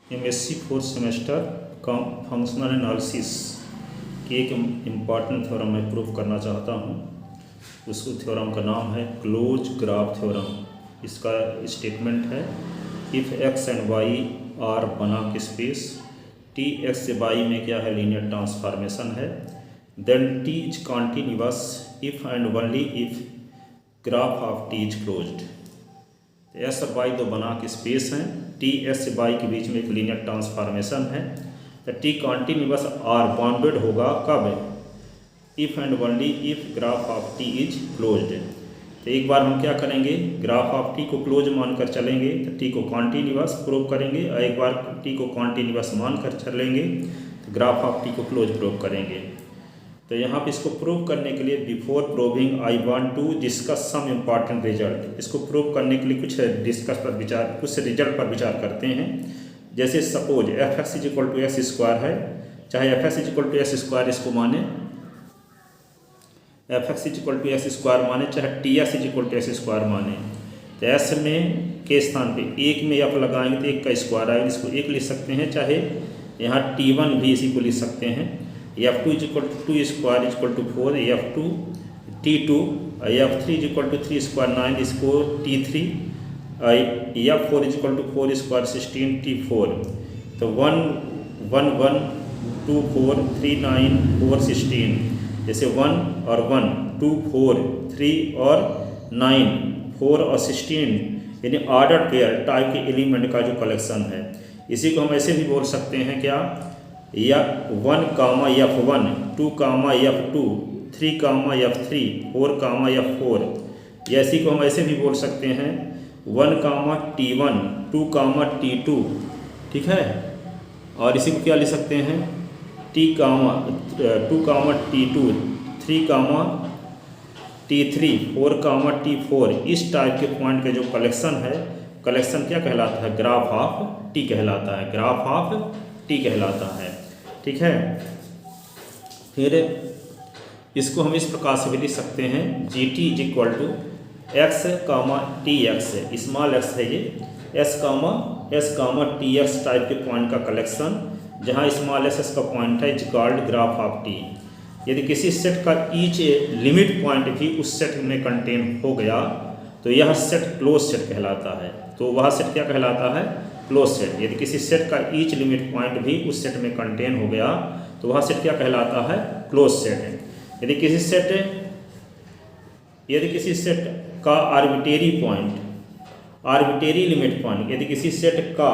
MSc fourth semester का functional analysis की एक इम्पॉर्टेंट थ्योरम मैं प्रूव करना चाहता हूँ। उसको थ्योरम का नाम है क्लोज ग्राफ थ्योरम। इसका स्टेटमेंट है if X and Y are Banach space T X से वाई में क्या है लीनियर ट्रांसफॉर्मेशन है, then T is continuous if and only if graph of T is closed. S और वाई दो बना के स्पेस हैं, टी एस से वाई के बीच में एक लीनियर ट्रांसफॉर्मेशन है, तो टी कॉन्टिन्यूअस आर बाउंडेड होगा कब, if and only if graph of T is closed. तो एक बार हम क्या करेंगे, ग्राफ ऑफ टी को क्लोज मानकर चलेंगे तो टी को कॉन्टिन्यूअस प्रूव करेंगे, और एक बार टी को कॉन्टिन्यूअस मानकर चलेंगे तो ग्राफ ऑफ टी को क्लोज प्रूव करेंगे। तो यहाँ पे इसको प्रूव करने के लिए before proving I want to discuss some important result. इसको प्रूव करने के लिए कुछ रिजल्ट पर विचार करते हैं। जैसे suppose F X is equal to X square है, चाहे F X is equal to X square इसको माने, F X is equal to X square माने, चाहे T S is equal to X square माने। तो एस में के स्थान पे एक में एफ लगाएंगे तो एक का स्क्वायर आएगा, इसको एक लिख सकते हैं, चाहे यहाँ टी वन भी इसी को लिख सकते हैं। F two is equal to two square is equal to four, F two T two, F three is equal to three square nine, इसको T three, F four is equal to four square sixteen, T four. तो one one one two four three nine four sixteen, जैसे one और one, two four, three और nine, four और sixteen, यानी order pair type के element का जो collection है। इसी को हम ऐसे भी बोल सकते हैं क्या, या one comma F one, two comma F two, three comma F three, four comma F four. या इसी को हम ऐसे भी बोल सकते हैं one comma T one, two comma T two, ठीक है। और इसी को क्या लिख सकते हैं, T comma two comma T two, three comma T three, four comma T four. इस टाइप के पॉइंट के जो कलेक्शन है, कलेक्शन क्या कहलाता है, ग्राफ ऑफ टी कहलाता है, ग्राफ ऑफ टी कहलाता है, ठीक है। फिर इसको हम इस प्रकार से भी लिख सकते हैं, G T is equal to X comma T X, small X है ये, S comma T X type के पॉइंट का कलेक्शन, जहाँ स्मॉल एस का पॉइंट है, is called graph of T. यदि किसी सेट का ईच लिमिट पॉइंट भी उस सेट में कंटेन हो गया तो यह सेट क्लोज सेट कहलाता है। तो वह सेट क्या कहलाता है, क्लोज सेट। यदि किसी सेट का ईच लिमिट पॉइंट भी उस सेट में कंटेन हो गया तो वह सेट क्या कहलाता है, क्लोज सेट है। यदि किसी सेट का arbitrary point, arbitrary limit point, यदि किसी सेट का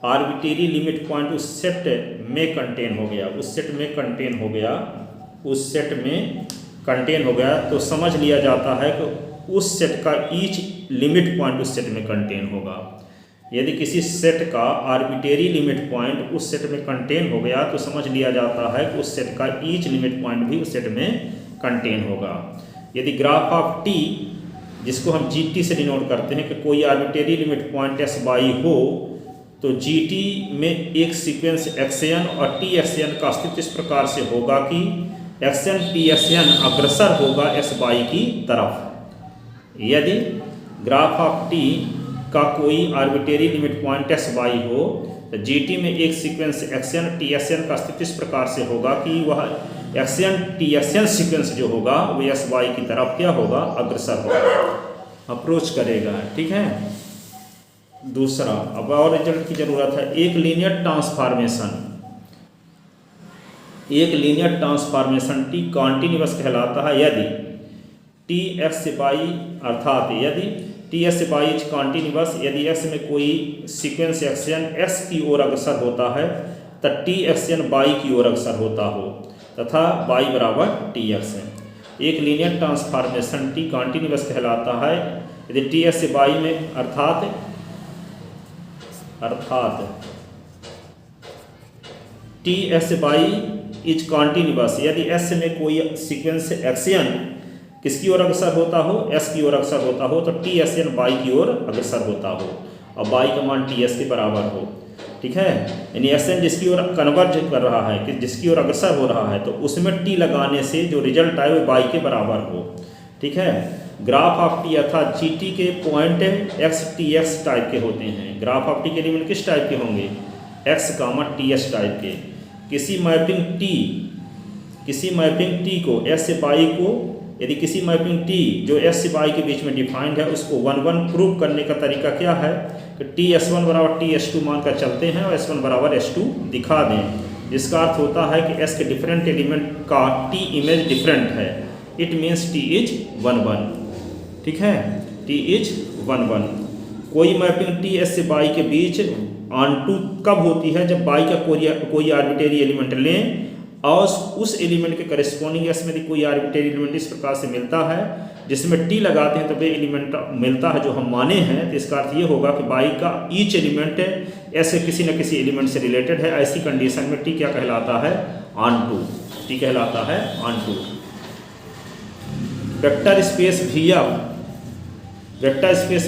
आर्बिट्रेरी लिमिट पॉइंट उस सेट में कंटेन हो गया, उस सेट में कंटेन हो गया, उस सेट में कंटेन हो गया, तो समझ लिया जाता है कि उस सेट का ईच लिमिट पॉइंट उस सेट में कंटेन होगा। यदि किसी सेट का आर्बिट्रेरी लिमिट पॉइंट उस सेट में कंटेन हो गया तो समझ लिया जाता है कि उस सेट का ईच लिमिट पॉइंट भी उस सेट में कंटेन होगा। यदि ग्राफ ऑफ टी, जिसको हम जी टी से डिनोट करते हैं, कि कोई arbitrary limit point S Y हो, तो जी टी में एक सीक्वेंस एक्स एन और टी एक्स एन का अस्तित्व इस प्रकार से होगा कि X N T X N अग्रसर होगा एस बाई की तरफ। यदि ग्राफ ऑफ टी का कोई arbitrary limit point S Y हो तो जी टी में एक sequence X N T S N का अस्तित्व इस प्रकार से होगा कि वह X N T S N sequence जो होगा वो एस बाई की तरफ क्या होगा, अग्रसर होगा, अप्रोच करेगा, ठीक है। दूसरा, अब और रिजल्ट की जरूरत है, एक लीनियर ट्रांसफॉर्मेशन टी कॉन्टिन्यूअस कहलाता है यदि टी एक्स से बाई, अर्थात यदि टी एस से बाई इज कॉन्टिन्यूअस, यदि एक्स में कोई सीक्वेंस एक्स एन एक्स की ओर अग्रसर होता है तो टी एक्स एन बाई की ओर अग्रसर होता हो, तथा बाई बराबर टी एक्स है। एक लीनियर ट्रांसफॉर्मेशन टी कॉन्टिन्यूअस कहलाता है यदि टी एस से बाई में, अर्थात T S by is continuous, यदि एस में कोई सीक्वेंस एक्स एन किसकी ओर अग्रसर होता हो, एस की ओर अग्रसर होता हो, तो टी एस एन बाई की ओर अग्रसर होता हो और बाई का मान टी एस के बराबर हो, ठीक है। यानी एस एन जिसकी ओर कन्वर्ज कर रहा है, कि जिसकी ओर अग्रसर हो रहा है, तो उसमें टी लगाने से जो रिजल्ट आए वो बाई के बराबर हो, ठीक है। ग्राफ ऑफ टी अर्थात जी टी के point x T X type के होते हैं। ग्राफ ऑफ टी के एलिमेंट किस टाइप के होंगे? X comma T S type के। किसी मैपिंग टी को एस से पाई को, यदि किसी मैपिंग टी जो एस से पाई के बीच में डिफाइंड है उसको 1 1 प्रूव करने का तरीका क्या है कि टी एस वन बराबर टी एस टू मान कर चलते हैं और एस वन बराबर एस टू दिखा दें, जिसका अर्थ होता है कि एस के डिफरेंट एलिमेंट का टी इमेज डिफरेंट है। It means T is 1 1। ठीक है, टी इज 1 1। कोई मैपिंग टी एस से बाई के बीच ऑन टू कब होती है? जब बाई का कोई आर्बिट्रेरी एलिमेंट लें और उस एलिमेंट के करेस्पॉन्डिंग एस में कोई आर्बिट्रेरी एलिमेंट इस प्रकार से मिलता है जिसमें टी लगाते हैं तो वे एलिमेंट मिलता है जो हम माने हैं, तो इसका अर्थ ये होगा कि बाई का ईच एलिमेंट एस के किसी न किसी एलिमेंट से रिलेटेड है। ऐसी कंडीशन में टी क्या कहलाता है? On to. टी कहलाता है onto. Vector space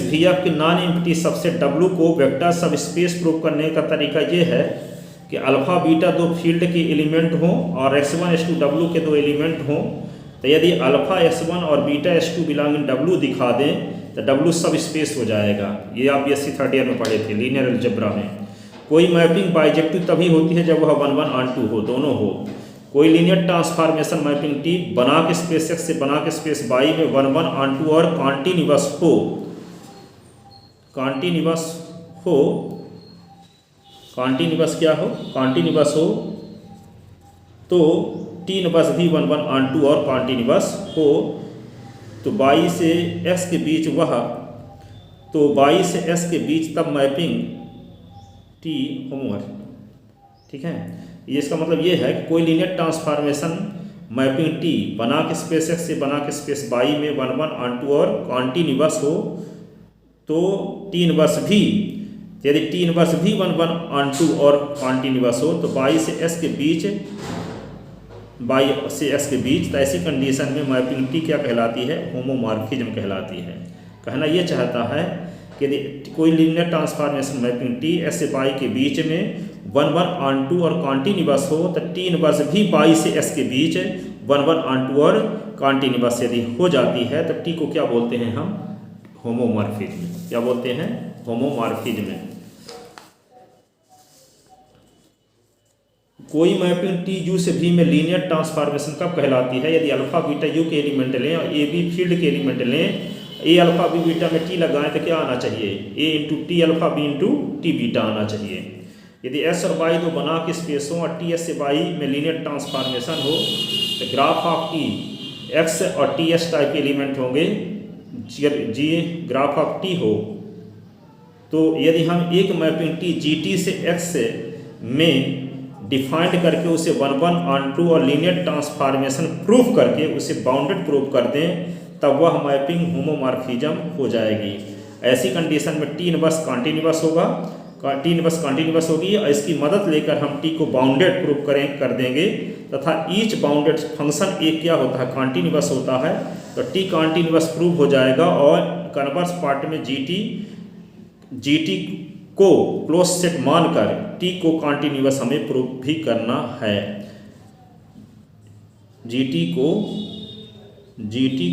V F की नॉन एम्प्टी सबसेट W को वेक्टर सब स्पेस प्रूव करने का तरीका ये है कि अल्फा बीटा दो फील्ड के एलिमेंट हों और x1 x2 W के दो एलिमेंट हों, तो यदि अल्फा s1 और बीटा s2 बिलोंगिंग W दिखा दें तो W सब स्पेस हो जाएगा। ये आप BSc थर्ड ईयर में पढ़े थे लीनियर अलजेब्रा में। कोई मैपिंग बाइजेक्टिव तभी होती है जब वह 1 1 ऑन टू हो, दोनों हो। कोई लीनियर ट्रांसफॉर्मेशन मैपिंग टी बना के स्पेस एक्स से बना के स्पेस बाई में 1 1 ऑन टू और कॉन्टिन्यूअस हो तो टी इनवर्स भी 1 1 ऑन टू और कॉन्टिन्यूअस हो, तो बाई से एक्स के बीच तब मैपिंग टी होमोमॉर्फिक। ठीक है, ये इसका मतलब ये है कि कोई लीनियर ट्रांसफॉर्मेशन मैपिंग टी बना के स्पेस एक्स से बना के स्पेस बाई में 1 1 ऑन टू और कॉन्टिन्यूअस हो तो टी इनवर्स भी, यदि टी इनवर्स भी 1 1 ऑन टू और कॉन्टिन्यूअस हो तो बाई से एक्स के बीच, तो ऐसी कंडीशन में मैपिंग टी क्या कहलाती है? होमोमॉर्फिज्म कहलाती है। कहना यह चाहता है कि यदि कोई linear transformation mapping T S से बाई के बीच में 1 1 ऑन टू और कॉन्टिन्यूअस हो तो टी इनवर्स भी बाई से एस के बीच 1 1 ऑन टू और कॉन्टिन्यूअस यदि हो जाती है तो टी को क्या बोलते हैं हम? होमोमॉर्फिज्म। क्या बोलते हैं? होमोमॉर्फिज्म। कोई मैपिंग टी यू से भी में लीनियर ट्रांसफॉर्मेशन कब कहलाती है? यदि अल्फा बीटा यू के एलिमेंट लें और ए बी फील्ड के एलिमेंट लें, ए अल्फा बी बीटा में टी लगाएं तो क्या आना चाहिए? A into T alpha B into T beta आना चाहिए। यदि एस और वाई दो बना के स्पेस हो और टी एस से वाई में लीनियर ट्रांसफॉर्मेशन हो तो ग्राफ ऑफ टी एक्स और टी एस टाइप के एलिमेंट होंगे। जी ग्राफ ऑफ टी हो तो यदि हम एक मैपिंग टी जी टी से एक्स में डिफाइंड करके उसे 1 1 ऑन टू और लीनियर ट्रांसफॉर्मेशन प्रूफ करके उसे बाउंडेड प्रूफ कर दें तब वह मैपिंग होमोमॉर्फिज्म हो जाएगी। ऐसी कंडीशन में टी इनवर्स कॉन्टिन्यूअस होगी और इसकी मदद लेकर हम टी को बाउंडेड प्रूफ कर देंगे तथा ईच बाउंडेड फंक्शन एक क्या होता है? कॉन्टिन्यूअस होता है, तो टी कॉन्टिन्यूअस प्रूफ हो जाएगा और कन्वर्स पार्ट में जी टी को क्लोज सेट मानकर टी को कॉन्टिन्यूअस हमें प्रूफ भी करना है। जी टी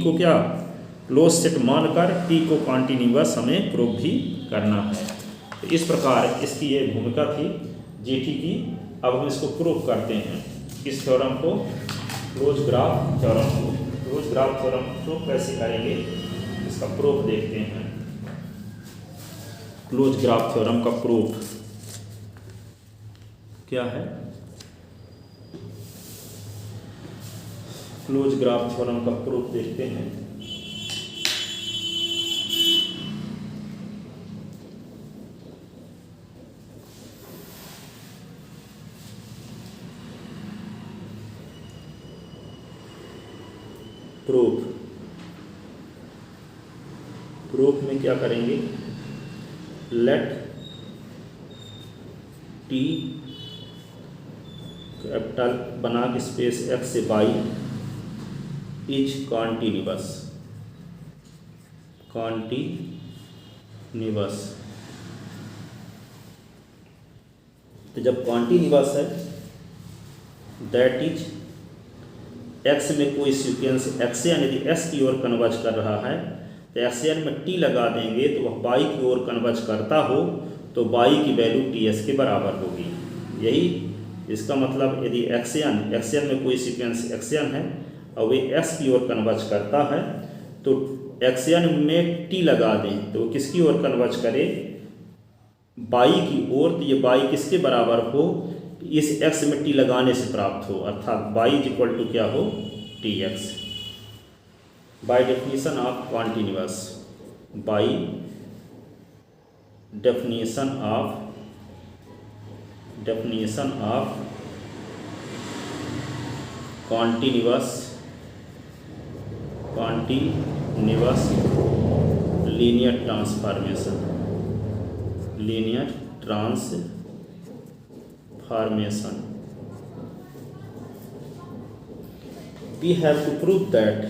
को क्या क्लोज सेट मानकर टी को कॉन्टिन्यूअस हमें प्रूफ भी करना है। तो इस प्रकार इसकी ये भूमिका थी जी टी की। अब हम इसको प्रूफ करते हैं, इस थ्योरम को, क्लोज ग्राफ थ्योरम प्रूफ कैसे करेंगे इसका प्रूफ देखते हैं। क्लोज ग्राफ थ्योरम का प्रूफ क्या है? क्लोज ग्राफ थ्योरम का प्रूफ देखते हैं। प्रूफ में क्या करेंगे? लेट टी कैपिटल बना के स्पेस एक्स से बाई इज कॉन्टिन्यूअस। तो जब कॉन्टिन्यूअस है दैट इज एक्स में कोई सीक्वेंस एक्सएन यदि एस की ओर कन्वर्ज कर रहा है तो एक्सएन में टी लगा देंगे तो वह वाई की ओर कन्वर्ज करता हो तो वाई की वैल्यू टी एस के बराबर होगी। यही इसका मतलब यदि एक्सएन में कोई सीक्वेंस एक्सएन है और वे एस की ओर कन्वर्ज करता है तो एक्सएन में टी लगा दें तो वो किसकी ओर कन्वर्ज करे, बाई की ओर। तो ये बाई किसके बराबर हो, इस एक्स में टी लगाने से प्राप्त हो, अर्थात बाई इज इक्वल टू क्या हो, T x. By definition of continuous, by definition of continuous linear transformation, we have to prove that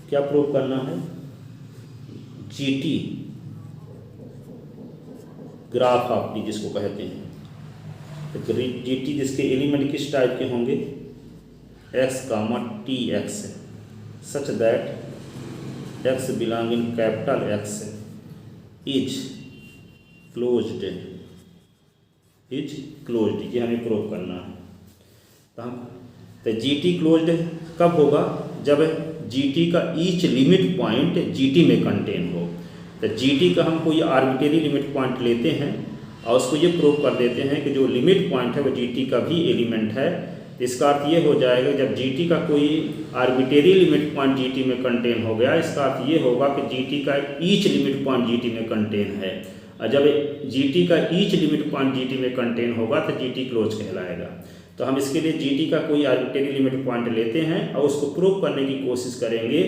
क्या प्रूव करना है, जीटी ग्राफ ऑफ टी जिसको कहते हैं, तो जीटी जिसके एलिमेंट किस टाइप के होंगे, X comma T X, such that X belong in capital X is closed, ये हमें प्रूव करना है। तो जीटी क्लोज्ड कब होगा, जब जीटी का ईच लिमिट पॉइंट जीटी में कंटेन हो। तो जीटी का हम कोई आर्बिट्रेरी लिमिट पॉइंट लेते हैं और उसको ये प्रूव कर देते हैं कि जो लिमिट पॉइंट है वो जीटी का भी एलिमेंट है। इसका अर्थ ये हो जाएगा जब जीटी का कोई आर्बिट्रेरी लिमिट पॉइंट जीटी में कंटेन हो गया, इसका अर्थ ये होगा कि जीटी का ईच लिमिट पॉइंट जीटी में कंटेन है, और जब जीटी का ईच लिमिट पॉइंट जीटी में कंटेन होगा तो जीटी क्लोज कहलाएगा। तो हम इसके लिए जीटी का कोई आर्बिट्रेरी लिमिट पॉइंट लेते हैं और उसको प्रूव करने की कोशिश करेंगे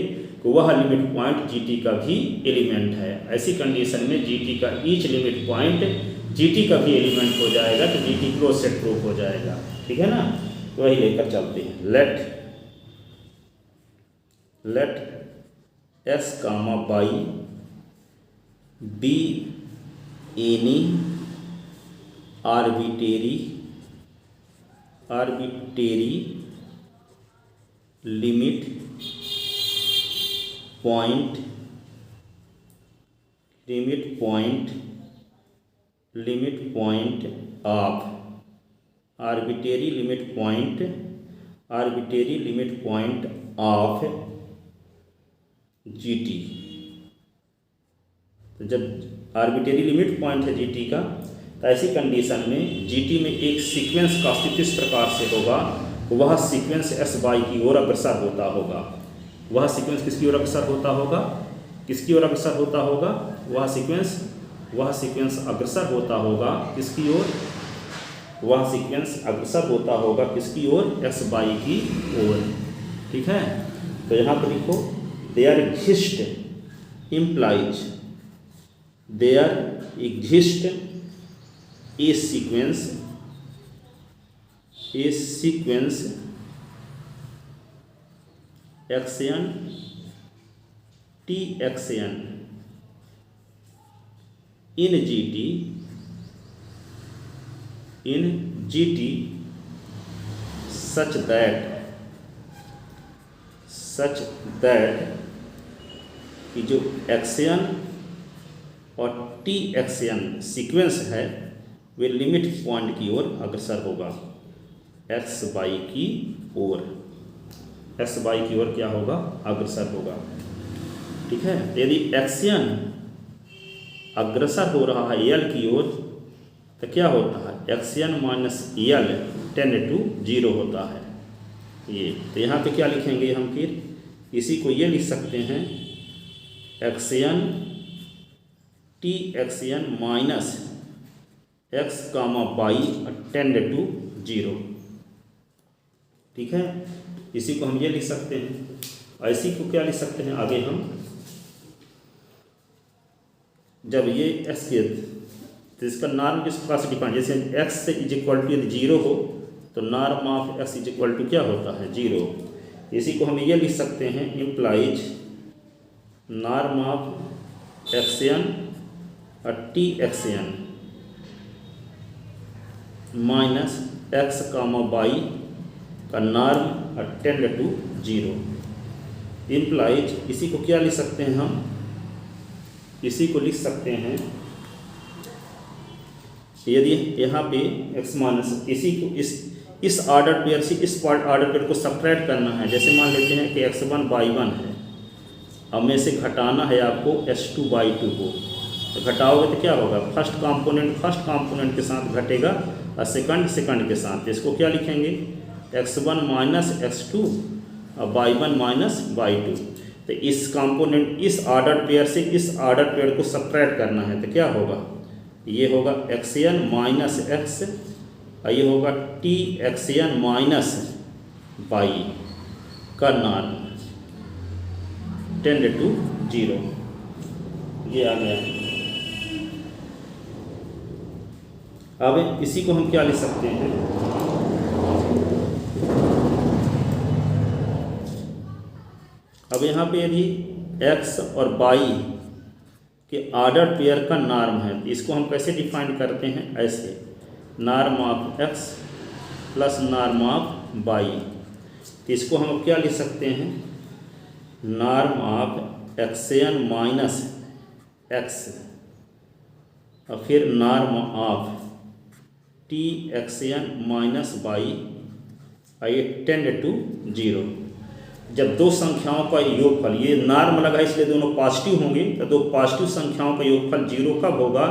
कि वह लिमिट पॉइंट जीटी का भी एलिमेंट है। ऐसी कंडीशन में जीटी का ईच लिमिट पॉइंट जीटी का भी एलिमेंट हो जाएगा तो जीटी क्लोज सेट प्रूव हो जाएगा। ठीक है ना, तो वही लेकर चलते हैं। Let S comma Y be any arbitrary limit point of arbitrary limit point of G T. तो जब आर्बिट्रेरी लिमिट पॉइंट है जीटी का, तो ऐसी कंडीशन में जीटी में एक सीक्वेंस का अस्तित्व इस प्रकार से होगा, वह सीक्वेंस एस बाई की ओर अग्रसर होता होगा। वह सीक्वेंस किसकी ओर अग्रसर होता होगा, किसकी ओर अग्रसर होता होगा, वह सीक्वेंस अग्रसर होता होगा किसकी ओर, वह सीक्वेंस अग्रसर होता होगा किसकी ओर, एक्स बाई की ओर। ठीक है, तो यहाँ पर लिखो there exist a sequence X N T X N in GT such that कि जो एक्सएन और टी एक्सएन सीक्वेंस है वे लिमिट पॉइंट की ओर अग्रसर होगा, एक्स बाई की ओर, एक्स बाई की ओर क्या होगा, अग्रसर होगा। ठीक है, यदि एक्सएन अग्रसर हो रहा है एल की ओर तो क्या होता है, X N minus L tend to 0 होता है ये। तो यहाँ पे क्या लिखेंगे हम, फिर इसी को ये लिख सकते हैं X N T X N minus X comma Y tend to 0। ठीक है, इसी को हम ये लिख सकते हैं, और इसी को क्या लिख सकते हैं आगे हम, जब ये एक्स के तो इसका नॉर्म किस प्रकार से डिफाइन, जैसे एक्स से इज इक्वल टू यदि 0 हो तो norm of X is equal to क्या होता है, 0। इसी को हम ये लिख सकते हैं इम्प्लाइज नॉर्म ऑफ एक्सएन और T X N minus X comma Y का नॉर्म और टेंड टू 0 इम्प्लाइज, इसी को क्या लिख सकते हैं हम, इसी को लिख सकते हैं यदि यहाँ पे x माइनस इसी को इस ऑर्डर पेयर से इस ऑर्डर पेयर को सब्ट्रैक्ट करना है। जैसे मान लेते हैं कि x1 बाई 1 है, अब में से घटाना है आपको s2 बाई 2 को, तो घटाओगे तो क्या होगा, फर्स्ट कंपोनेंट के साथ घटेगा और सेकंड के साथ। इसको क्या लिखेंगे, x1 माइनस x2 और बाई 1 माइनस बाई 2। तो इस कंपोनेंट इस ऑर्डर पेयर से इस ऑर्डर पेयर को सब्ट्रैक्ट करना है, तो क्या होगा, ये होगा एक्सएन माइनस एक्स और ये होगा टी एक्सएन माइनस बाई का नॉर्म टेंड टू 0, ये आ गया। अब इसी को हम क्या लिख सकते हैं, अब यहाँ पे यदि x और y कि ऑर्डर पेयर का नॉर्म है, इसको हम कैसे डिफाइन करते हैं, ऐसे norm of x plus norm of y। तो इसको हम क्या लिख सकते हैं, norm of X N minus x और फिर norm of T X N minus y और ये टेंड टू 0। जब दो संख्याओं का योगफल, ये नॉर्म लगा इसलिए दोनों पॉजिटिव होंगे, तो दो पॉजिटिव संख्याओं का योगफल 0 कब होगा,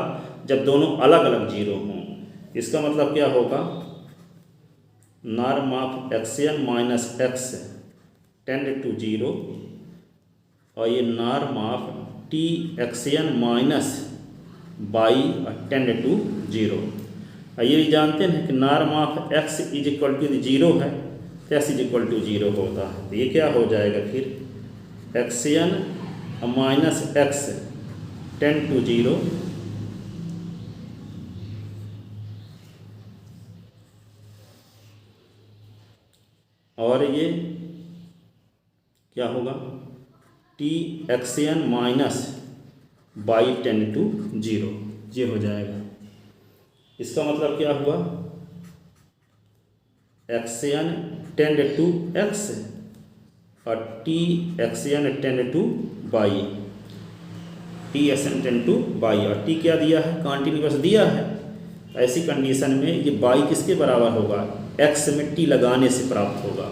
जब दोनों अलग अलग 0 हों। इसका मतलब क्या होगा, norm of X N minus X tend to 0 और ये norm of T X N minus Y tend to 0। और ये भी जानते हैं कि norm of x is equal to 0 है, x इज इक्वल टू 0 होता है। तो ये क्या हो जाएगा फिर, X N minus X tend to 0 और ये क्या होगा, T X N minus Y tend to 0, ये हो जाएगा। इसका मतलब क्या हुआ, एक्सएन टेंड टू x और T X N tend to Y, T X N tend to Y, और टी क्या दिया है, कॉन्टिन्यूअस दिया है। ऐसी कंडीशन में ये बाई किसके बराबर होगा, x में t लगाने से प्राप्त होगा,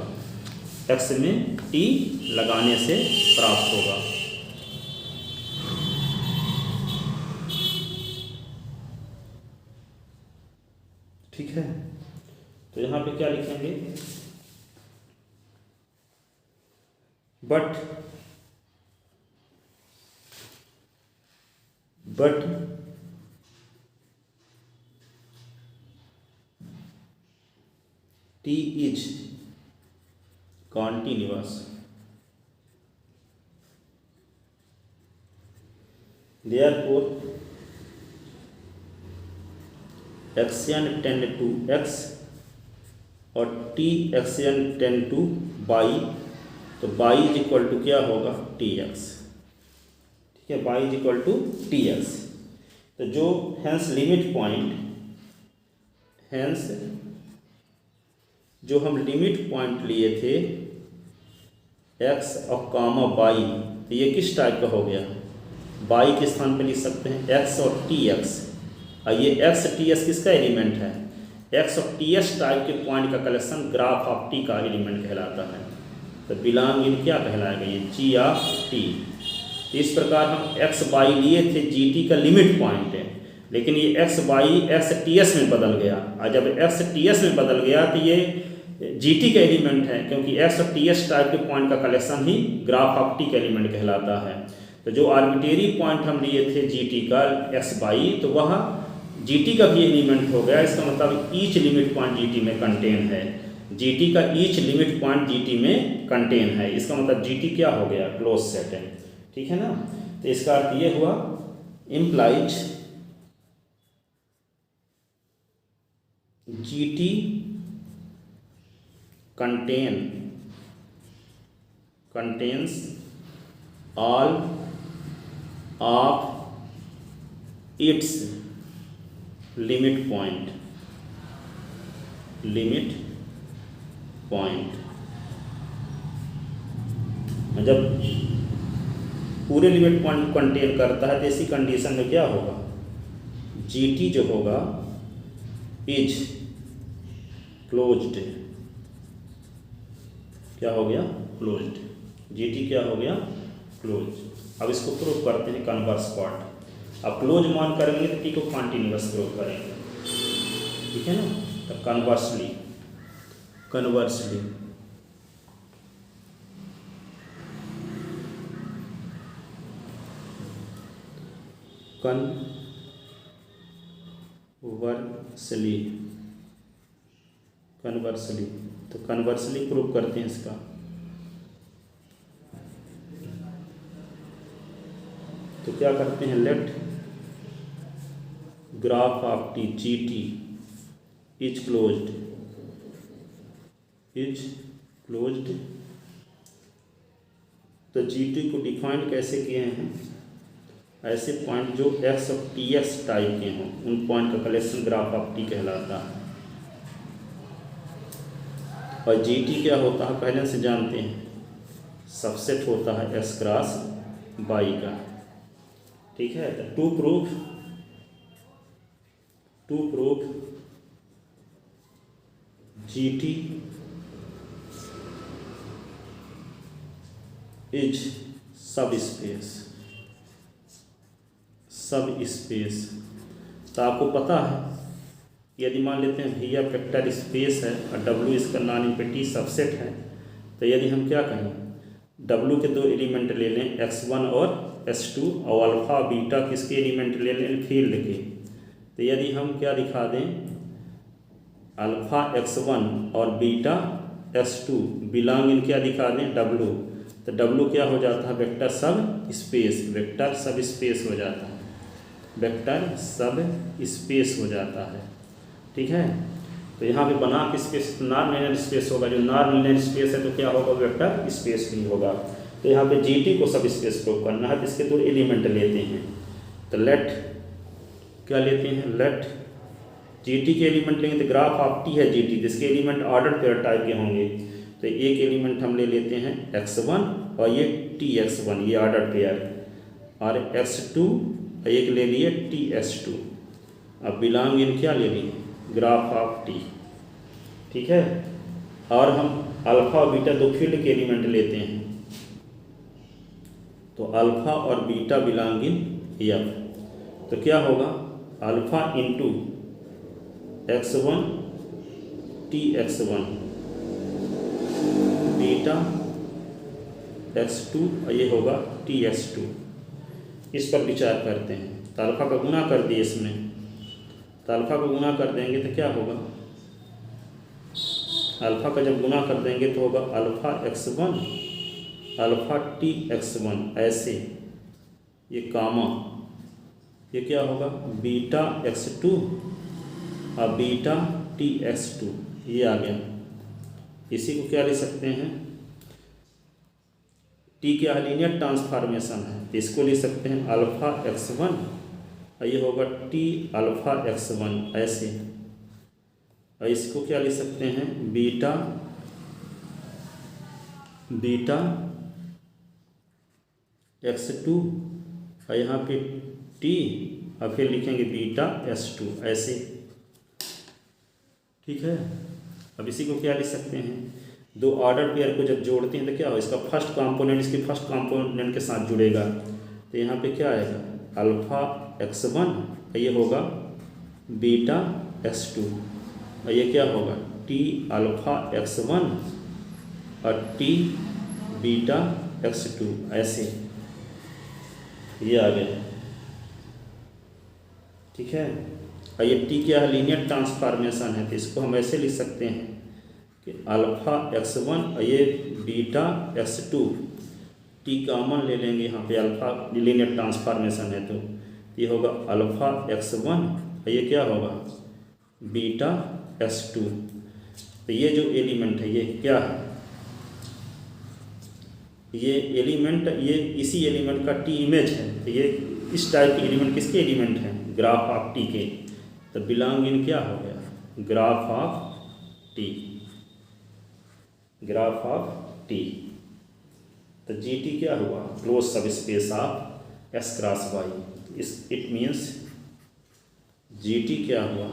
x में t लगाने से प्राप्त होगा। ठीक है, तो यहाँ पे क्या लिखेंगे, but t is continuous, therefore X N tend to x और T X N tend to Y, तो बाई इज इक्वल टू क्या होगा, tx। ठीक है, Y is equal to tx। तो जो हेंस लिमिट पॉइंट, हेंस जो हम लिमिट पॉइंट लिए थे x और कामा बाई, तो ये किस टाइप का हो गया, बाई के स्थान पर लिख सकते हैं x और tx, और ये x ts किसका एलिमेंट है, x और ts टाइप के पॉइंट का कलेक्शन ग्राफ ऑफ t का एलिमेंट कहलाता है। तो बिलोंग इन क्या कहलाएगा, ये g ऑफ t। इस प्रकार हम x बाई लिए थे, gt का लिमिट पॉइंट है, लेकिन ये x बाई x ts में बदल गया, और जब x ts में बदल गया तो ये gt का एलिमेंट है, क्योंकि x और ts टाइप के पॉइंट का collection he graph of t का एलिमेंट कहलाता है। तो जो आर्बिट्रेरी पॉइंट हम लिए थे gt का x बाई, तो वह gt का भी एलिमेंट हो गया। इसका मतलब ईच लिमिट पॉइंट gt में कंटेन है, gt का ईच लिमिट पॉइंट gt में कंटेन है। इसका मतलब gt क्या हो गया, क्लोज सेट है। ठीक है ना, तो इसका अर्थ ये हुआ, implies gt contains all of its limit point. जब पूरे लिमिट पॉइंट कंटेन करता है तो ऐसी कंडीशन में क्या होगा, जीटी जो होगा इज क्लोज्ड। क्या हो गया, क्लोज्ड। जीटी क्या हो गया, क्लोज। अब इसको प्रूव करते हैं कन्वर्स पार्ट। अब क्लोज मान करेंगे तो टी को कॉन्टिन्यूअस प्रूव करेंगे, ठीक है ना। तो कन्वर्सली कन्वर्सली तो कन्वर्सली प्रूव करते हैं इसका। तो क्या करते हैं, let graph of T G T is closed तो जी टी को डिफाइन कैसे किए हैं, ऐसे पॉइंट जो x of T X type के हों उन पॉइंट का कलेक्शन ग्राफ ऑफ टी कहलाता है। और जी टी क्या होता है पहले से जानते हैं, सबसेट होता है एक्स क्रॉस वाई का, ठीक है। तो to proof G T is subspace. तो आपको पता है यदि मान लेते हैं भैया वेक्टर स्पेस है और डब्ल्यू इसका नॉन इम्पैक्टिव सबसेट है, तो यदि हम क्या कहें, डब्ल्यू के दो एलिमेंट ले लें x1 और s2 और अल्फा बीटा किसके एलिमेंट ले लें फील्ड के। तो यदि हम क्या दिखा दें, अल्फा x1 और बीटा s2 बिलोंग इन क्या दिखा दें w, तो w क्या हो जाता है, वेक्टर सब स्पेस हो जाता है, ठीक है। तो यहाँ पे बना कि स्पेस नॉन लीनियर स्पेस होगा, जो नॉन लीनियर स्पेस है तो क्या होगा, वेक्टर स्पेस भी होगा। तो यहाँ पे जीटी को सब स्पेस प्रूव करना है, जिसके दो एलिमेंट लेते हैं। तो लेट जीटी के एलिमेंट लेंगे तो ग्राफ ऑफ टी है जीटी, जिसके एलिमेंट ऑर्डर पेयर टाइप के होंगे। तो एक एलिमेंट हम ले लेते हैं x1 और ये tx1, ये ऑर्डर पेयर, और x2 एक ले लिए tx2। अब बिलोंग इन क्या ले लिए, ग्राफ ऑफ टी, ठीक है। और हम अल्फा और बीटा दो फील्ड के एलिमेंट लेते हैं, तो अल्फा और बीटा बिलोंग इन एफ। तो क्या होगा, alpha into x1 tx1 beta x2 और ये होगा tx2। इस पर विचार करते हैं। तो अल्फा का गुना कर दिए इसमें, तो अल्फा को गुना कर देंगे तो क्या होगा, अल्फा का जब गुना कर देंगे तो होगा अल्फा x1 अल्फा tx1, ऐसे ये कामा, ये क्या होगा बीटा x2 और बीटा tx2, ये आ गया। इसी को क्या ले सकते हैं, टी क्या लीनियर ट्रांसफॉर्मेशन है, इसको ले सकते हैं अल्फा x1 और ये होगा टी अल्फा x1 ऐसे। और इसको क्या ले सकते हैं, बीटा x2 और यहाँ पे टी और फिर लिखेंगे बीटा s2 ऐसे, ठीक है। अब इसी को क्या ले सकते हैं, दो ऑर्डर पेयर को जब जोड़ते हैं तो क्या हो, इसका फर्स्ट कंपोनेंट इसके फर्स्ट कंपोनेंट के साथ जुड़ेगा। तो यहाँ पे क्या आएगा, अल्फा x1 और ये होगा बीटा x2 और ये क्या होगा टी अल्फा x1 और टी बीटा x2 ऐसे, ये आ गया, ठीक है। और ये टी क्या है, लीनियर ट्रांसफॉर्मेशन है, तो इसको हम ऐसे लिख सकते हैं कि अल्फा x1 और ये बीटा x2, टी कॉमन ले लेंगे यहाँ पे, अल्फा लीनियर ट्रांसफॉर्मेशन है तो ये होगा अल्फा x1 और ये क्या होगा बीटा x2। तो ये जो एलिमेंट है ये क्या है, ये एलिमेंट, ये इसी एलिमेंट का टी इमेज है, तो ये इस टाइप के एलिमेंट किसके एलिमेंट हैं, ग्राफ ऑफ टी के, तो बिलोंग इन क्या हो गया, graph of T, graph of T. तो जी टी क्या हुआ, close subspace of S cross Y. इस इट मीन्स जी टी क्या हुआ,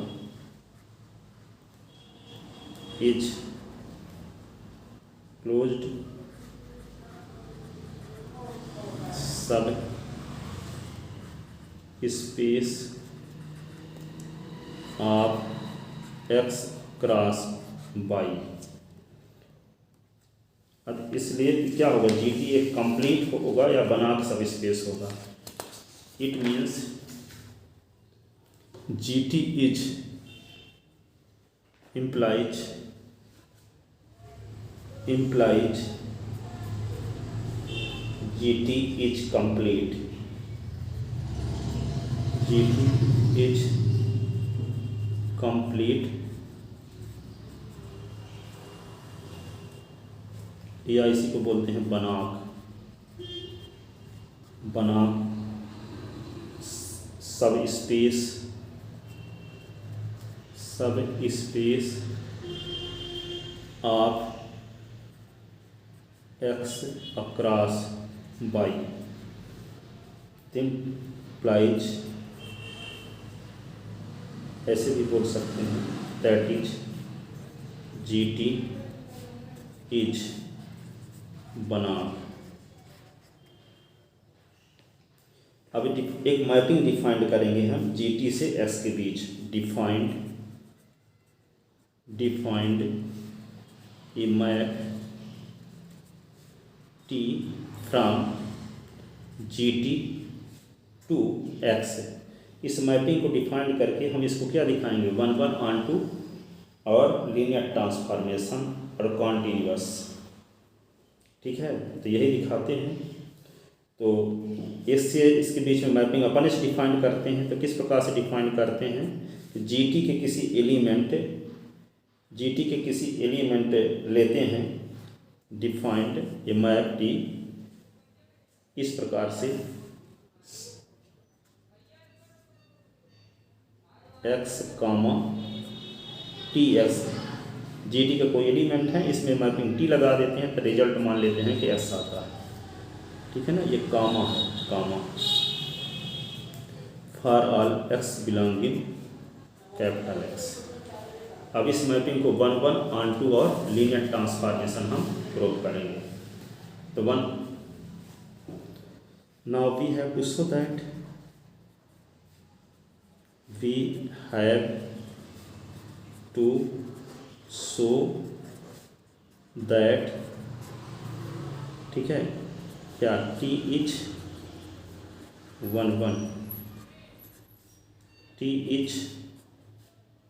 is closed subspace of X cross Y. अब इसलिए क्या होगा, जी टी एक कंप्लीट होगा या बना सब स्पेस होगा। It means G T is implies GT is complete, GT is complete या इसी को बोलते हैं Banach, subspace of X across Y implies, ऐसे भी बोल सकते हैं, that is G T is Banach. अब एक मैपिंग डिफाइंड करेंगे हम जी टी से एस के बीच। Defined a map T from G T to X. इस मैपिंग को डिफाइंड करके हम इसको क्या दिखाएंगे, 1 ऑन टू और लीनियर ट्रांसफॉर्मेशन और कॉन्टीन्यूअस। ठीक है, तो यही दिखाते हैं। तो इससे इसके बीच में मैपिंग अपन से डिफाइन करते हैं। तो किस प्रकार से डिफाइन करते हैं, जीटी के किसी एलिमेंट लेते हैं, डिफाइंड ए मैप टी इस प्रकार से x comma T x. G T का कोई एलिमेंट है, इसमें मैपिंग टी लगा देते हैं, तो रिजल्ट मान लेते हैं कि एस आता है। ठीक है ना, ये कामा है, comma for all X belonging capital X. अब इस मैपिंग को 1 ऑन टू और लीनियर ट्रांसफॉर्मेशन हम प्रूव करेंगे। तो now we have to show that we have to show that, ठीक है, क्या t इज 1 t इज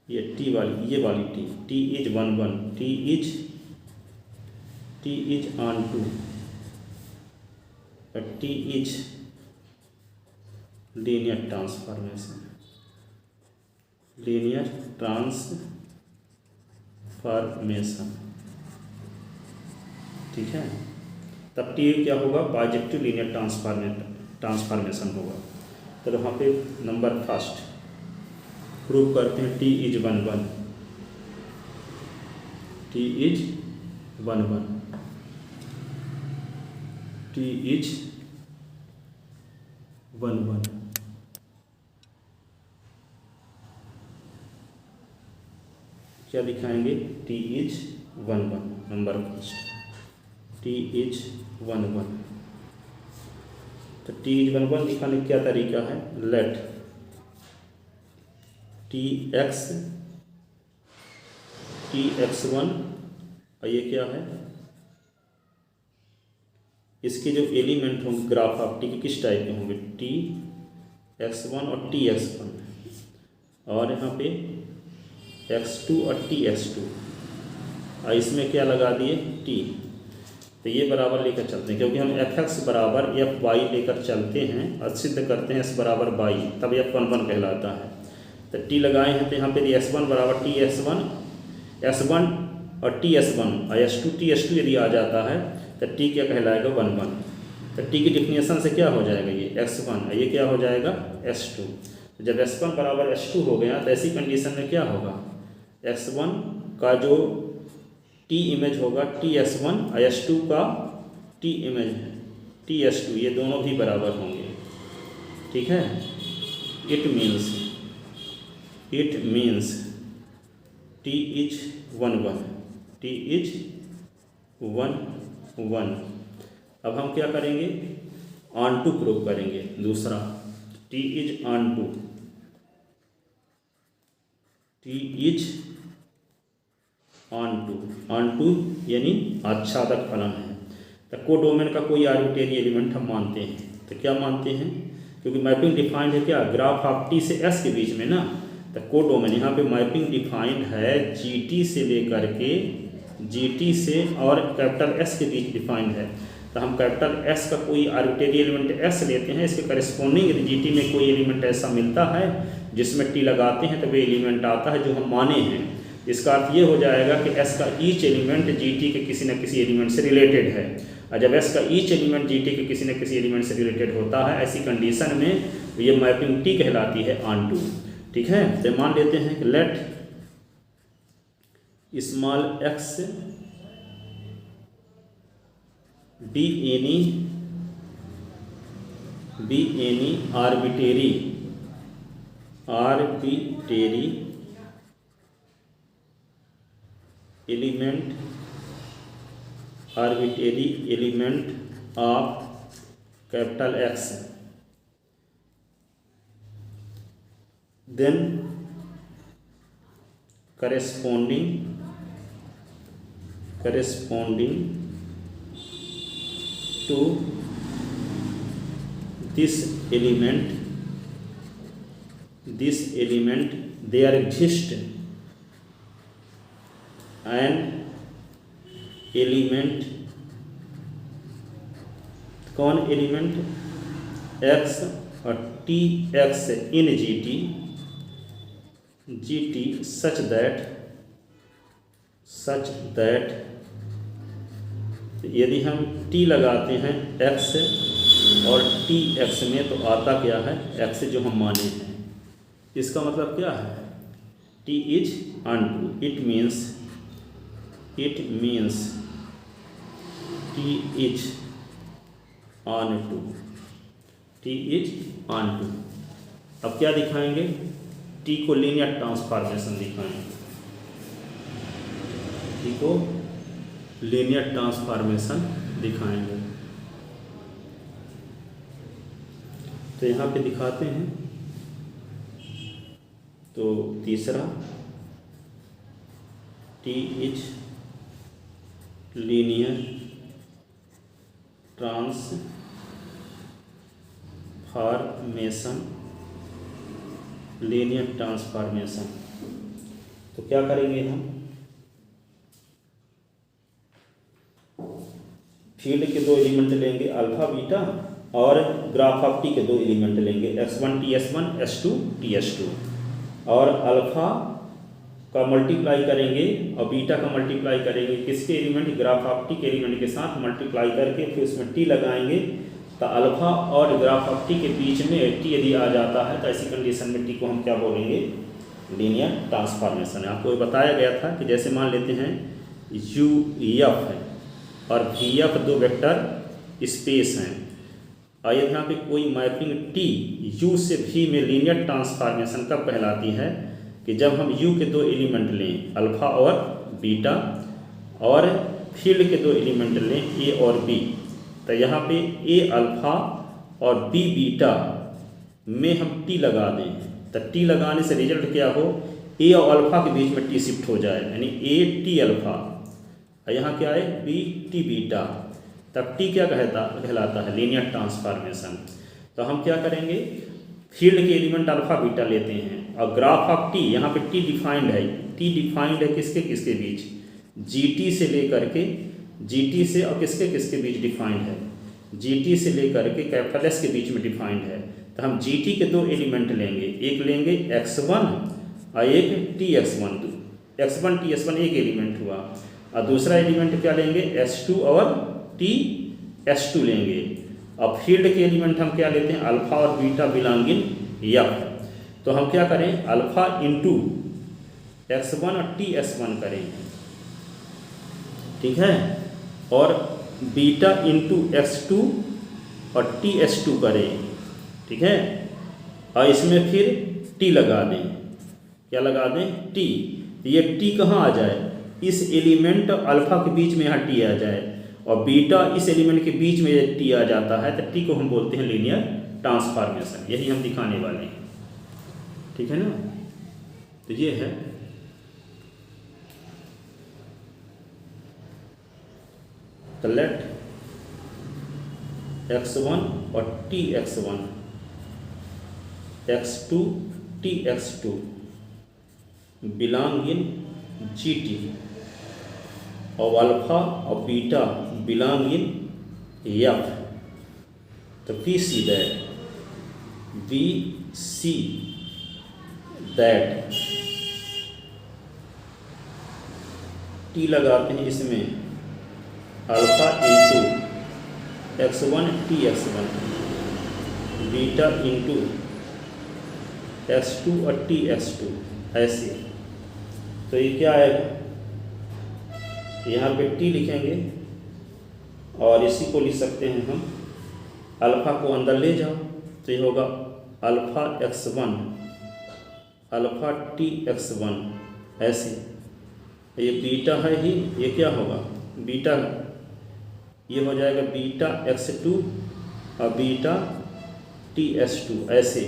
ये t वाली, ये वाली t is 1 t is onto, t is linear transformation, ठीक है। तब टी क्या होगा, पॉजिटिव लीनियर ट्रांसफॉर्मेशन होगा। तो वहाँ पे नंबर फर्स्ट प्रूव करते हैं, T is 1 T is 1 T is 1 क्या दिखाएंगे, T is 1 number first, T is 1 तो टी इज 1 दिखाने का क्या तरीका है, लेट टी एक्स1 और ये क्या है, इसके जो एलिमेंट होंगे ग्राफ ऑफ टी के किस टाइप के होंगे, टी एक्स1 और टी एक्स1, और यहाँ पे x2 और टी x2, और इसमें क्या लगा दिए t। तो ये बराबर लेकर चलते हैं, क्योंकि हम fx बराबर fy लेकर चलते हैं और सिद्ध करते हैं s बराबर y, तब f11 कहलाता है। तो t लगाए हैं, तो यहाँ पे s1 बराबर t s1 और t s1 और s2 t s2 यदि आ जाता है तो t क्या कहलाएगा, 1 तो टी की डिफिनेशन से क्या हो जाएगा, ये x1, ये क्या हो जाएगा s2। जब x1 बराबर s2 हो गया तो ऐसी कंडीशन में क्या होगा, x1 का जो t इमेज होगा TS1 और s2 का t इमेज है TS2, ये दोनों भी बराबर होंगे। ठीक है, इट मीन्स t इज 1 1। अब हम क्या करेंगे, ऑन टू प्रूव करेंगे। दूसरा t इज ऑन टू यानी आच्छादक फलन है। तो कोडोमेन का कोई आर्बिट्रेरी एलिमेंट हम मानते हैं। तो क्या मानते हैं, क्योंकि मैपिंग डिफाइंड है क्या, ग्राफ ऑफ टी से एस के बीच में ना। तो कोडोमेन यहाँ पे मैपिंग डिफाइंड है GT से लेकर के GT से और कैपिटल S के बीच डिफाइंड है। तो हम कैपिटल S का कोई आर्बिट्रेरी एलिमेंट S लेते हैं, इसके करस्पॉन्डिंग यदि GT में कोई एलिमेंट ऐसा मिलता है जिसमें T लगाते हैं तो वे एलिमेंट आता है जो हम माने हैं। इसका अर्थ ये हो जाएगा कि S का ईच एलिमेंट GT के किसी न किसी एलिमेंट से रिलेटेड है। और जब S का ईच एलिमेंट GT के किसी न किसी एलिमेंट से रिलेटेड होता है, ऐसी कंडीशन में ये मैपिंग T कहलाती है ऑन टू। ठीक है, तो मान लेते हैं कि let small x be any arbitrary element of capital X, then corresponding to this element there exists an element, कौन एलिमेंट, x और tx in GT such that यदि हम t लगाते हैं x और tx में तो आता क्या है x जो हम माने हैं। इसका मतलब क्या है, t is onto, it means t is onto. अब क्या दिखाएंगे, t को लीनियर ट्रांसफॉर्मेशन दिखाएंगे, t को लीनियर ट्रांसफॉर्मेशन दिखाएंगे। तो यहाँ पे दिखाते हैं। तो तीसरा t इज लीनियर ट्रांसफॉर्मेशन। तो क्या करेंगे हम, फील्ड के दो एलिमेंट लेंगे अल्फा बीटा और ग्राफ ऑफ टी के दो एलिमेंट लेंगे x1 TS1 S2 TS2 और अल्फा का मल्टीप्लाई करेंगे और बीटा का मल्टीप्लाई करेंगे किसके एलिमेंट, ग्राफ ऑफ टी के एलिमेंट के साथ मल्टीप्लाई करके फिर उसमें टी लगाएंगे। तो अल्फा और ग्राफ ऑफ टी के बीच में टी यदि आ जाता है तो ऐसी कंडीशन में टी को हम क्या बोलेंगे, लीनियर ट्रांसफॉर्मेशन। आपको बताया गया था कि जैसे मान लेते हैं UF है और VF दो वेक्टर स्पेस हैं और यदि यहाँ पे कोई मैपिंग T U से V में लीनियर ट्रांसफॉर्मेशन कब कहलाती है कि जब हम U के दो एलिमेंट लें अल्फा और बीटा और फील्ड के दो एलिमेंट लें A और B। तो यहाँ पे A अल्फा और B बीटा में हम T लगा दें, तो T लगाने से रिजल्ट क्या हो, A और अल्फा के बीच में T शिफ्ट हो जाए, यानी A T अल्फा और यहाँ क्या है B T बीटा, तब T क्या कहलाता है, लीनियर ट्रांसफॉर्मेशन। तो हम क्या करेंगे, फील्ड के एलिमेंट अल्फा बीटा लेते हैं और ग्राफ ऑफ T, यहाँ पे T डिफाइंड है किसके किसके बीच, GT से लेकर के GT से और किसके किसके बीच डिफाइंड है, GT से लेकर के कैपिटल S के बीच में डिफाइंड है। तो हम GT के दो एलिमेंट लेंगे, एक लेंगे x1 और एक TX1, x1 TS1 एक एलिमेंट हुआ और दूसरा एलिमेंट क्या लेंगे S2 और TS2 लेंगे अब फील्ड के एलिमेंट हम क्या लेते हैं, अल्फा और बीटा बिलोंगिंग एफ। तो हम क्या करें, अल्फा इंटू x1 और TS1 करें, ठीक है, और बीटा इंटू x2 और TS2 करें, ठीक है, और इसमें फिर t लगा दें। क्या लगा दें, t। ये t कहाँ आ जाए, इस एलिमेंट अल्फा के बीच में यहाँ t आ जाए, और बीटा इस एलिमेंट के बीच में t आ जाता है, तो t को हम बोलते हैं लीनियर ट्रांसफॉर्मेशन। यही हम दिखाने वाले हैं, ठीक है ना। तो ये है तो लेट x1 और TX1 x2 TX2 belong in GT और अल्फा और बीटा बिलोंग इन F। तो we see that T लगाते हैं इसमें alpha into x1 TX1 beta into x2 और TX2 ऐसे। तो ये क्या आएगा, यहाँ पे t लिखेंगे और इसी को लिख सकते हैं हम, अल्फा को अंदर ले जाओ तो ये होगा अल्फा x1 अल्फा TX1 ऐसे। ये बीटा है ही, ये क्या होगा बीटा, ये हो जाएगा बीटा x2 और बीटा TS2 ऐसे।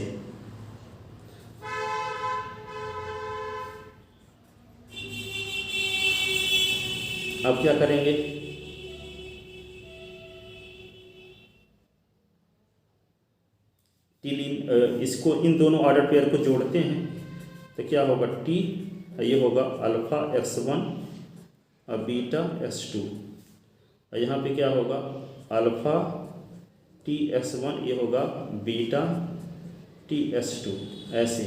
अब क्या करेंगे, इसको इन दोनों ऑर्डर पेयर को जोड़ते हैं तो क्या होगा t, ये होगा अल्फा x1 और बीटा x2, और यहाँ पे क्या होगा अल्फा TX1, ये होगा बीटा TS2 ऐसे।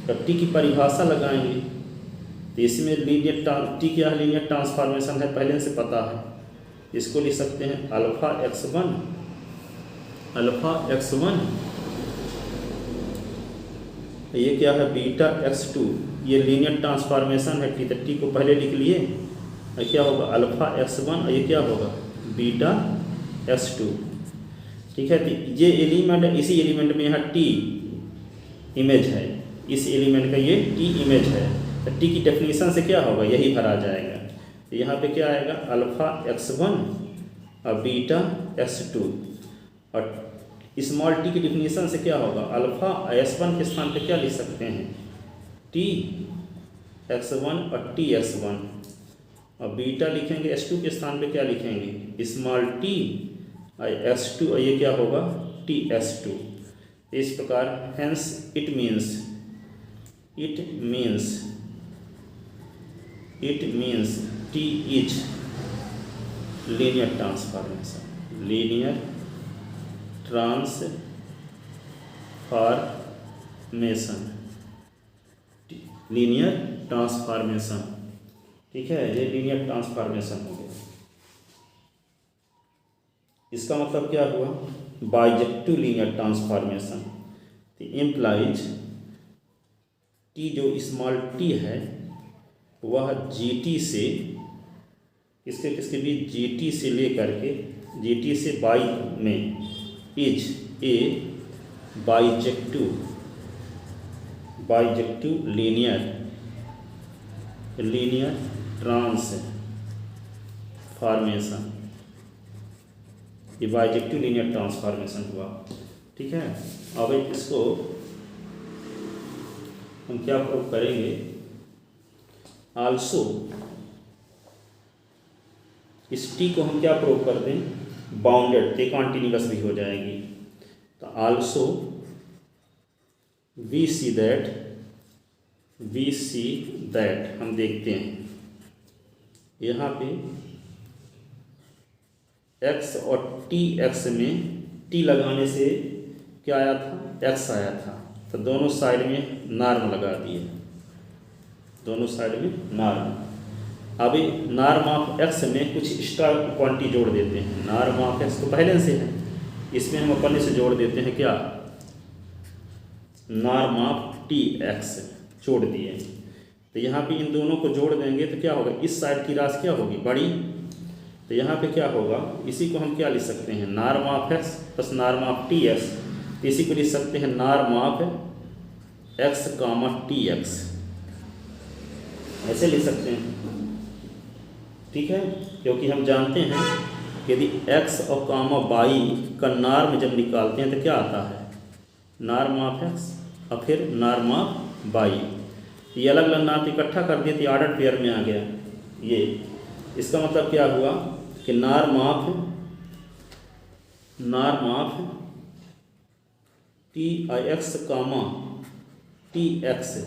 तो t की परिभाषा लगाएंगे तो इसमें लीनियर t क्या है, लीनियर ट्रांसफॉर्मेशन है, पहले से पता है। इसको लिख सकते हैं अल्फा x1 ये क्या है बीटा x2, ये लीनियर ट्रांसफॉर्मेशन है, तो t को पहले लिख लिए, क्या होगा अल्फा x1 और ये क्या होगा बीटा x2, ठीक है। तो ये एलिमेंट, इसी एलिमेंट में यहाँ t इमेज है, इस एलिमेंट का ये t इमेज है, तो t की डेफिनेशन से क्या होगा यही भरा जाएगा। तो यहाँ पे क्या आएगा अल्फा x1 और बीटा x2, और स्मॉल t की डेफिनेशन से क्या होगा अल्फा s1 के स्थान पे क्या लिख सकते हैं TX1 और TX1, और बीटा लिखेंगे s2 के स्थान पे क्या लिखेंगे स्मॉल t और x2, और ये क्या होगा TS2। इस प्रकार hence it means t is linear transformation, linear transformation, ठीक है, ये लीनियर ट्रांसफॉर्मेशन हो गया। इसका मतलब क्या हुआ, bijective linear transformation implies t जो स्मॉल t है वह GT से किसके बीच GT से लेकर के GT से बाई में is a bijective linear transformation, ये बाइजेक्टिव लीनियर ट्रांसफॉर्मेशन हुआ, ठीक है। अब इसको हम क्या प्रूव करेंगे, आल्सो इस t को हम क्या प्रूव कर दें बाउंडेड, ते कॉन्टिन्यूअस भी हो जाएगी। तो आल्सो वी सी दैट हम देखते हैं यहाँ पे x और TX में t लगाने से क्या आया था x आया था, तो दोनों साइड में नॉर्म लगा दिए, दोनों साइड में नॉर्म। अभी नॉर्म ऑफ एक्स में कुछ एक्स्ट्रा क्वांटिटी जोड़ देते हैं। नॉर्म ऑफ एक्स तो पहले से है, इसमें हम अपने से जोड़ देते हैं क्या, नॉर्म ऑफ टी एक्स जोड़ दिए। तो यहाँ पे इन दोनों को जोड़ देंगे तो क्या होगा, इस साइड की राशि क्या होगी, बड़ी। तो यहाँ पे क्या होगा, इसी को हम क्या लिख सकते हैं, norm of X plus norm of T X. तो इसी को लिख सकते हैं norm of X comma T X, ऐसे लिख सकते हैं। ठीक है, क्योंकि हम जानते हैं कि यदि एक्स और कामा वाई का नॉर्म जब निकालते हैं तो क्या आता है, नॉर्म ऑफ एक्स और फिर नॉर्म ऑफ वाई। ये अलग अलग नाम इकट्ठा कर दिए तो ऑर्डर पेयर में आ गया। ये इसका मतलब क्या हुआ कि norm of T I X comma T X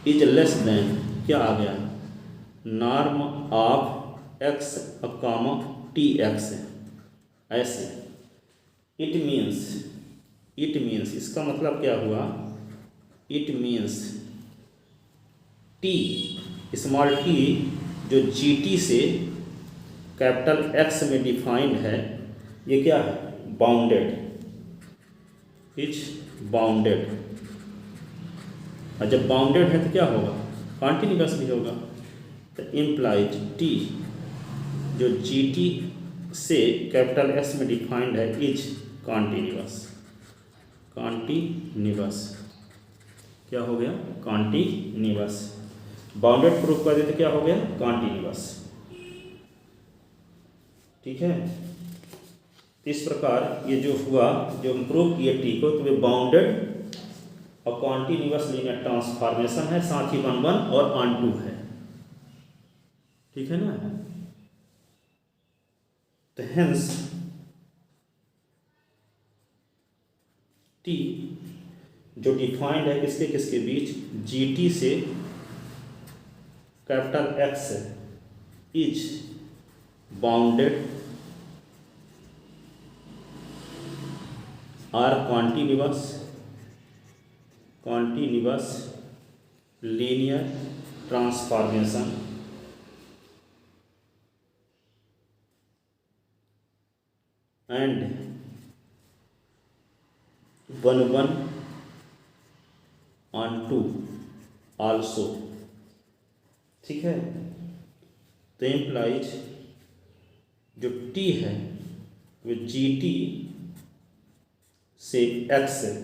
is less than क्या आ गया, norm of X comma T X. ऐसे इट मीन्स इसका मतलब क्या हुआ, it means T small T जो जी टी से कैपिटल एक्स में डिफाइंड है, ये क्या है, बाउंडेड, इज बाउंडेड। और जब बाउंडेड है तो क्या होगा, कॉन्टिन्यूअस भी होगा। तो इम्प्लाइज टी जो जी टी से कैपिटल एक्स में डिफाइंड है इज कॉन्टिन्यूअस क्या हो गया, कॉन्टिन्यूअस। बाउंडेड प्रूफ कर देते क्या हो गया, कॉन्टिन्यूअस। ठीक है, इस प्रकार ये जो हुआ, जो हम प्रूव किए टी को, तो वे बाउंडेड और कॉन्टिन्यूअस लीनियर ट्रांसफॉर्मेशन है, साथ ही 1 1 और ऑन 2 है। ठीक है ना। तो हेंस टी जो डिफाइंड है किसके किसके बीच, जी टी से capital X is bounded or continuous linear transformation and 1 1 on 2 also। ठीक है, तो इम्प्लाइज जो टी है वो जी टी से एक्स है,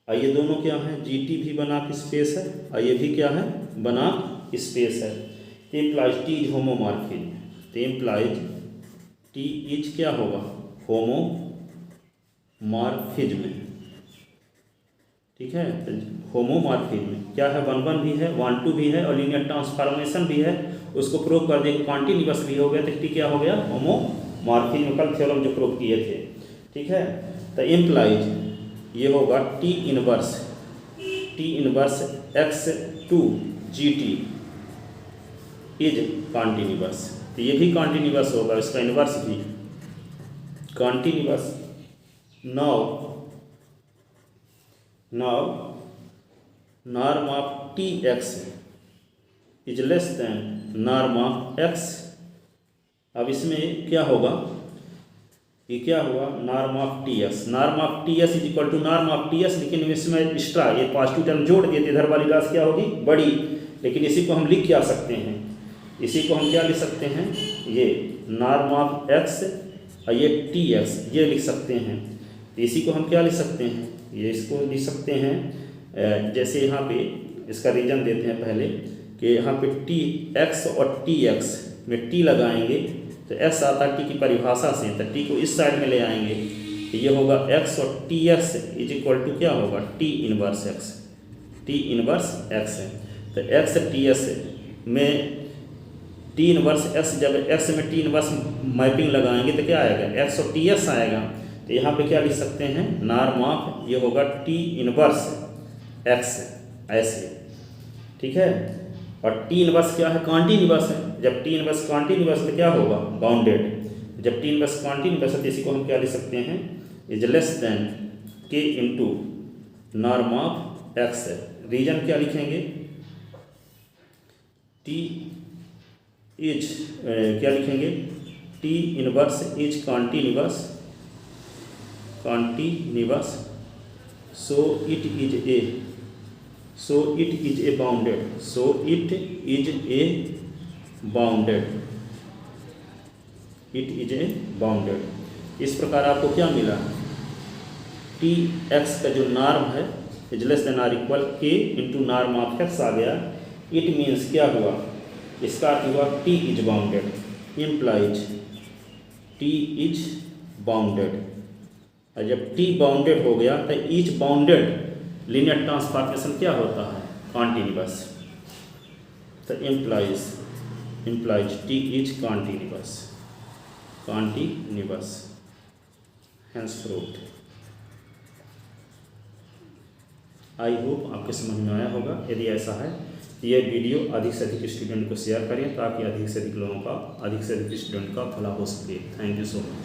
और ये दोनों क्या है, जी टी भी बना स्पेस है और ये भी क्या है, बना स्पेस है। तो इम्प्लाइज टी इज होमोमॉर्फिज्म। तो इम्प्लाइज टी इज क्या होगा, होमोमॉर्फिज्म। ठीक है, होमोमॉर्फिज्म क्या है, 1 1 भी है, 1 2 भी है और लीनियर ट्रांसफॉर्मेशन भी है। उसको प्रूव कर देंगे, कॉन्टिन्यूअस भी हो गया, तो टी क्या हो गया, होमोमॉर्फिज्म। कल थ्योरम जो प्रूव किए थे। ठीक है, तो इम्प्लाइज ये होगा T inverse X to G T is continuous. तो ये भी कॉन्टिन्यूअस होगा, इसका इनवर्स भी continuous. Now norm of T X is less than norm of X. अब इसमें क्या होगा, ये क्या हुआ, norm of T S. Norm of T S is equal to norm of T S, लेकिन इसमें एक्स्ट्रा ये पॉजिटिव टर्म जोड़ दिए थे, इधर वाली राशि क्या होगी, बड़ी। लेकिन इसी को हम लिख क्या सकते हैं, इसी को हम क्या लिख सकते हैं, ये नॉर्म ऑफ एक्स और ये टी एक्स ये लिख सकते हैं। तो इसी को हम क्या लिख सकते हैं, ये इसको लिख सकते हैं जैसे यहाँ पे इसका रीजन देते हैं पहले कि यहाँ पे टी एक्स और टी एक्स में टी लगाएंगे तो एक्स आता है टी की परिभाषा से, तो टी को इस साइड में ले आएंगे तो ये होगा एक्स और T X is equal to क्या होगा, टी इनवर्स एक्स है। तो एक्स टी एस में टी इनवर्स एक्स, जब एक्स में टी इनवर्स मैपिंग लगाएंगे तो क्या आएगा, एक्स और टी एस आएगा। तो यहाँ पे क्या लिख सकते हैं, नॉर्म ऑफ ये होगा टी इनवर्स एक्स ऐसे। ठीक है, और टी इनवर्स क्या है, कॉन्टिन्यूअस है। जब टी इनवर्स कॉन्टिन्यूअस तो क्या होगा, बाउंडेड। जब टी इनवर्स कॉन्टिन्यूअस है तो इसी को हम क्या लिख सकते हैं, is less than K into norm of X. Reason क्या लिखेंगे, टी इज क्या लिखेंगे, T inverse is continuous, so it is a bounded, इस प्रकार आपको क्या मिला, टी एक्स का जो नॉर्म है is less than or equal K into norm of X आ गया। इट मीन्स क्या हुआ, इसका अर्थ हुआ T is bounded, implies T is bounded. और जब टी बाउंडेड हो गया तो ईच बाउंडेड लीनियर ट्रांसफॉर्मेशन क्या होता है, कॉन्टिन्यूअस। तो implies T is continuous, henceforth। I hope आपके समझ में आया होगा। यदि ऐसा है यह वीडियो अधिक से अधिक स्टूडेंट को शेयर करें ताकि अधिक से अधिक स्टूडेंट का भला हो सके। Thank you so much.